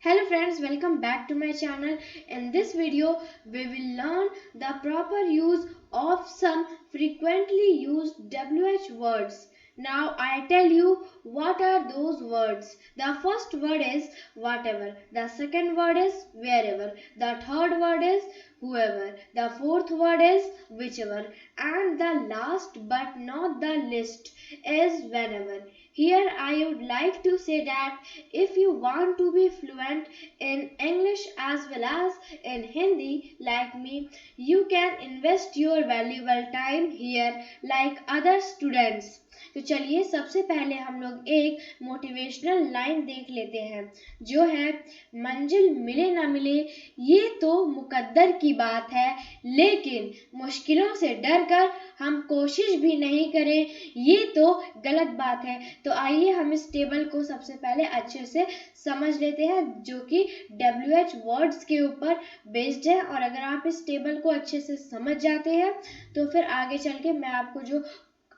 Hello friends, welcome back to my channel. In this video, we will learn the proper use of some frequently used WH words. Now I tell you what are those words. The first word is whatever. The second word is wherever. The third word is whoever. The fourth word is whichever. And the last but not the least is whenever. Here I would like to say that if you want to be fluent in English as well as in Hindi like me, you can invest your valuable time here like other students. तो चलिए सबसे पहले हम लोग एक motivational line देख लेते हैं जो है मंजिल मिले ना मिले ये तो मुकद्दर की बात है, लेकिन मुश्किलों से डर कर हम कोशिश भी नहीं करें ये तो गलत बात है। तो आइए हम इस टेबल को सबसे पहले अच्छे से समझ लेते हैं जो कि WH वर्ड्स के ऊपर बेस्ड है। और अगर आप इस टेबल को अच्छे से समझ जाते हैं तो फिर आगे चल के मैं आपको जो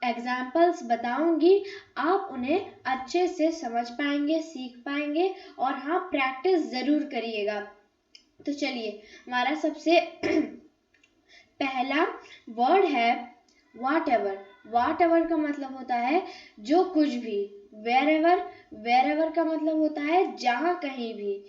एग्जाम्पल्स बताऊंगी आप उन्हें अच्छे से समझ पाएंगे, सीख पाएंगे और हाँ प्रैक्टिस जरूर करिएगा। तो चलिए हमारा सबसे पहला वर्ड है whatever। whatever का मतलब होता है जो कुछ भी। wherever, wherever का मतलब होता है जहाँ कहीं भी।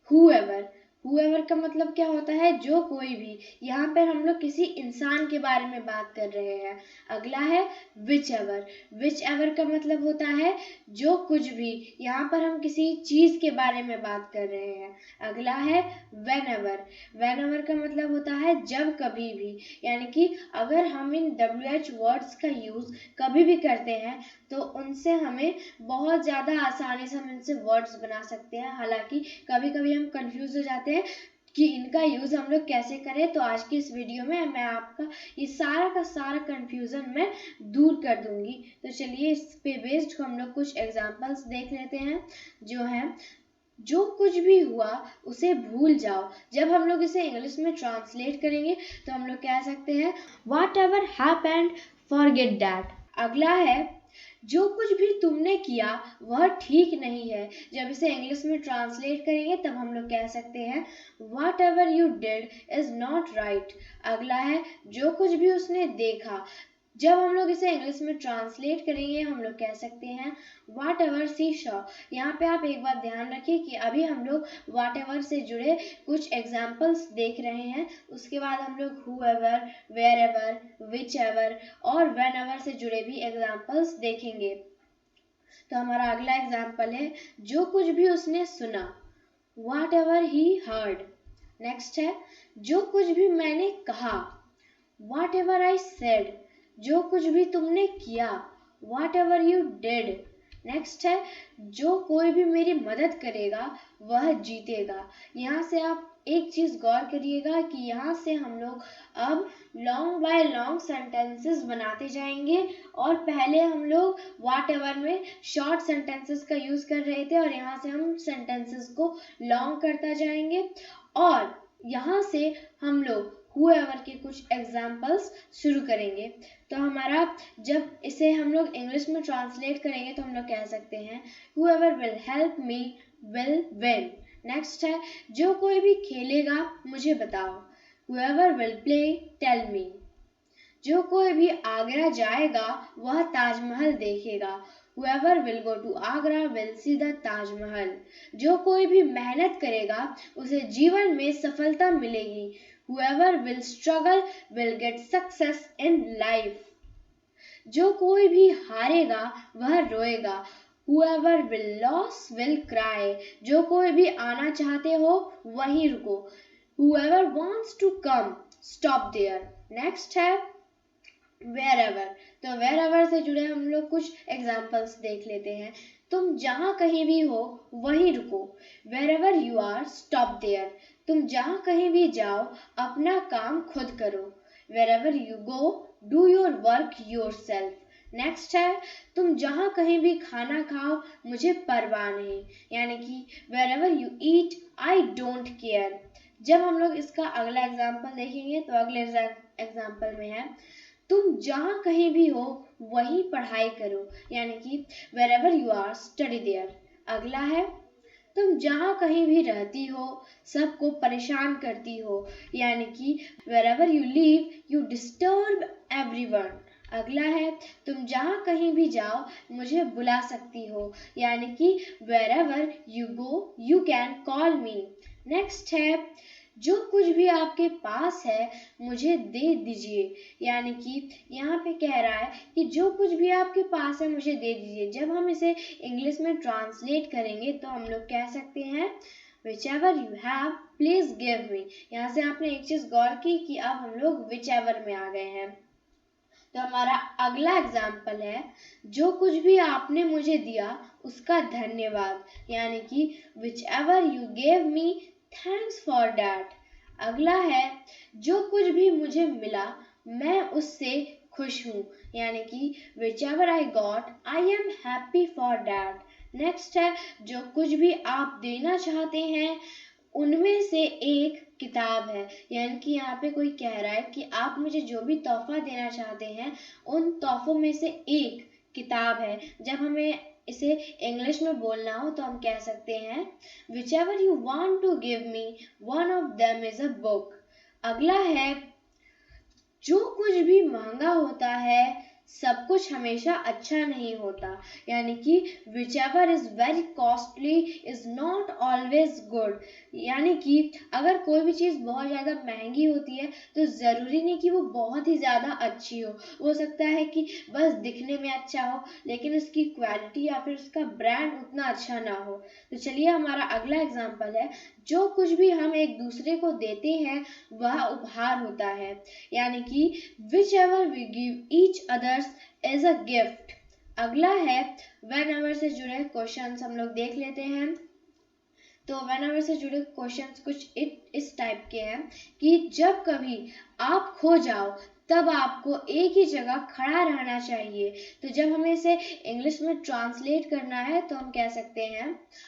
whoever, whoever का मतलब क्या होता है जो कोई भी। यहाँ पर हम लोग किसी इंसान के बारे में बात कर रहे हैं। अगला है whichever। whichever का मतलब होता है जो कुछ भी। यहाँ पर हम किसी चीज के बारे में बात कर रहे हैं। अगला है whenever। whenever का मतलब होता है जब कभी भी, यानी कि अगर हम इन WH वर्ड्स का यूज कभी भी करते हैं तो उनसे हमें बहुत ज़्यादा आसानी से हम इनसे वर्ड्स बना सकते हैं। हालांकि कभी कभी हम कंफ्यूज हो जाते हैं कि इनका यूज़ हम लोग कैसे करें। तो आज की इस वीडियो में मैं आपका ये सारा का सारा कंफ्यूजन मैं दूर कर दूंगी। तो चलिए इस पे बेस्ड हम लोग कुछ एग्जांपल्स देख लेते हैं जो है जो कुछ भी हुआ उसे भूल जाओ। जब हम लोग इसे इंग्लिश में ट्रांसलेट करेंगे तो हम लोग कह सकते हैं what ever happened forget that. अगला है जो कुछ भी तुमने किया वह ठीक नहीं है। जब इसे इंग्लिश में ट्रांसलेट करेंगे तब हम लोग कह सकते हैं what ever you did is not right. अगला है जो कुछ भी उसने देखा। जब हम लोग इसे इंग्लिश में ट्रांसलेट करेंगे हम लोग कह सकते हैं वॉट एवर सी शॉ। यहाँ पे आप एक बात ध्यान रखिए कि अभी हम लोग वॉट एवर से जुड़े कुछ एग्जाम्पल्स देख रहे हैं, उसके बाद हम लोग whoever, wherever, whichever और whenever से जुड़े भी एग्जाम्पल्स देखेंगे। तो हमारा अगला एग्जाम्पल है जो कुछ भी उसने सुना, what ever he heard. Next है जो कुछ भी मैंने कहा, वॉट एवर आई सेड। जो कुछ भी तुमने किया, what ever you did. Next है जो कोई भी मेरी मदद करेगा वह जीतेगा। यहाँ से आप एक चीज गौर करिएगा कि यहाँ से हम लोग अब लॉन्ग बाय लॉन्ग सेंटेंसेस बनाते जाएंगे और पहले हम लोग वॉट एवर में शॉर्ट सेंटेंसेस का यूज कर रहे थे और यहाँ से हम सेंटेंसेस को लॉन्ग करता जाएंगे और यहाँ से हम लोग whoever के कुछ एग्जाम्पल्स शुरू करेंगे। तो हमारा जब इसे हम लोग इंग्लिश में ट्रांसलेट करेंगे तो हम लोग कह सकते हैं whoever will help me will win। Next है जो कोई भी खेलेगा मुझे बताओ, whoever will play tell me। जो कोई भी आगरा जाएगा वह ताजमहल देखेगा, whoever will go to Agra will see the Taj Mahal. जो कोई भी मेहनत करेगा उसे जीवन में सफलता मिलेगी, whoever will struggle will get success in life। जो कोई भी हारेगा वह रोएगा, whoever will lose will cry। जो कोई भी आना चाहते हो वहीं रुको, whoever wants to come stop there। Next है wherever। तो wherever से जुड़े हम लोग कुछ एग्जाम्पल्स देख लेते हैं। तुम जहाँ कहीं भी हो वहीं रुको, wherever you are stop there। तुम जहाँ कहीं भी जाओ अपना काम खुद करो, wherever you go do your work yourself। Next है तुम जहाँ कहीं भी खाना खाओ मुझे परवाह नहीं, यानी कि wherever you eat I don't care। जब हम लोग इसका अगला एग्जाम्पल देखेंगे तो अगले एग्जाम्पल में है तुम जहाँ कहीं भी हो वहीं पढ़ाई करो, यानी कि wherever you are study there। अगला है तुम जहाँ कहीं भी रहती हो सबको परेशान करती हो, यानी कि wherever you live you disturb everyone। अगला है तुम जहाँ कहीं भी जाओ मुझे बुला सकती हो, यानी कि wherever you go you can call me। Next है जो कुछ भी आपके पास है मुझे दे दीजिए, यानी कि यहाँ पे कह रहा है कि जो कुछ भी आपके पास है मुझे दे दीजिए। जब हम इसे इंग्लिश में ट्रांसलेट करेंगे तो हम लोग कह सकते हैं whichever you have please give me। यहाँ से आपने एक चीज गौर की कि अब हम लोग whichever में आ गए हैं। तो हमारा अगला एग्जाम्पल है जो कुछ भी आपने मुझे दिया उसका धन्यवाद, यानी कि whichever you gave me thanks for that। अगला है जो कुछ भी मुझे मिला मैं उससे खुश हूँ, यानी कि whichever I got I am happy for that। Next है जो कुछ भी आप देना चाहते हैं उनमें से एक किताब है, यानी कि यहाँ पे कोई कह रहा है कि आप मुझे जो भी तोहफा देना चाहते हैं उन तोहफों में से एक किताब है। जब हमें इसे इंग्लिश में बोलना हो तो हम कह सकते हैं whichever you want to give me one of them is a book। अगला है जो कुछ भी महंगा होता है सब कुछ हमेशा अच्छा नहीं होता, यानी कि whichever is very costly is not always good। यानी कि अगर कोई भी चीज़ बहुत ज़्यादा महंगी होती है तो ज़रूरी नहीं कि वो बहुत ही ज़्यादा अच्छी हो सकता है कि बस दिखने में अच्छा हो लेकिन उसकी क्वालिटी या फिर उसका ब्रांड उतना अच्छा ना हो। तो चलिए हमारा अगला एग्जाम्पल है जो कुछ भी हम एक दूसरे को देते हैं वह उपहार होता है, यानी कि whichever we give each others is a gift। अगला है whenever से जुड़े क्वेश्चंस हम लोग देख लेते हैं। तो whenever से जुड़े क्वेश्चंस कुछ इस टाइप के हैं कि जब कभी आप खो जाओ तब आपको एक ही जगह खड़ा रहना चाहिए। तो जब हमें इसे इंग्लिश में ट्रांसलेट करना है तो हम कह सकते हैं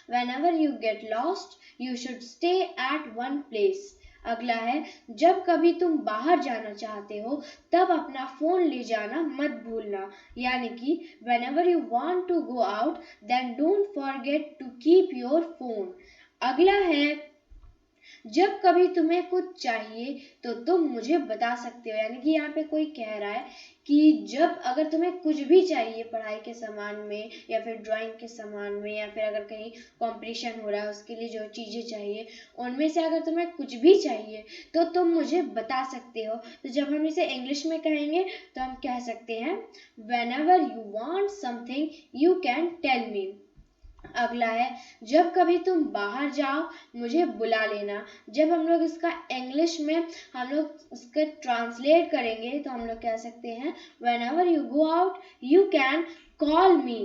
whenever you get lost you should stay at one place। अगला है जब कभी तुम बाहर जाना चाहते हो तब अपना फोन ले जाना मत भूलना, यानी कि whenever you want to go out then don't forget to keep your phone। अगला है जब कभी तुम्हें कुछ चाहिए तो तुम मुझे बता सकते हो, यानी कि यहाँ पे कोई कह रहा है कि जब अगर तुम्हें कुछ भी चाहिए पढ़ाई के सामान में या फिर ड्राइंग के सामान में या फिर अगर कहीं कंपटीशन हो रहा है उसके लिए जो चीज़ें चाहिए उनमें से अगर तुम्हें कुछ भी चाहिए तो तुम मुझे बता सकते हो। तो जब हम इसे इंग्लिश में कहेंगे तो हम कह सकते हैं whenever you want something you can tell me। अगला है जब कभी तुम बाहर जाओ मुझे बुला लेना। जब हम लोग इसका इंग्लिश में हम लोग इसका ट्रांसलेट करेंगे तो हम लोग कह सकते हैं whenever you go out you can call me।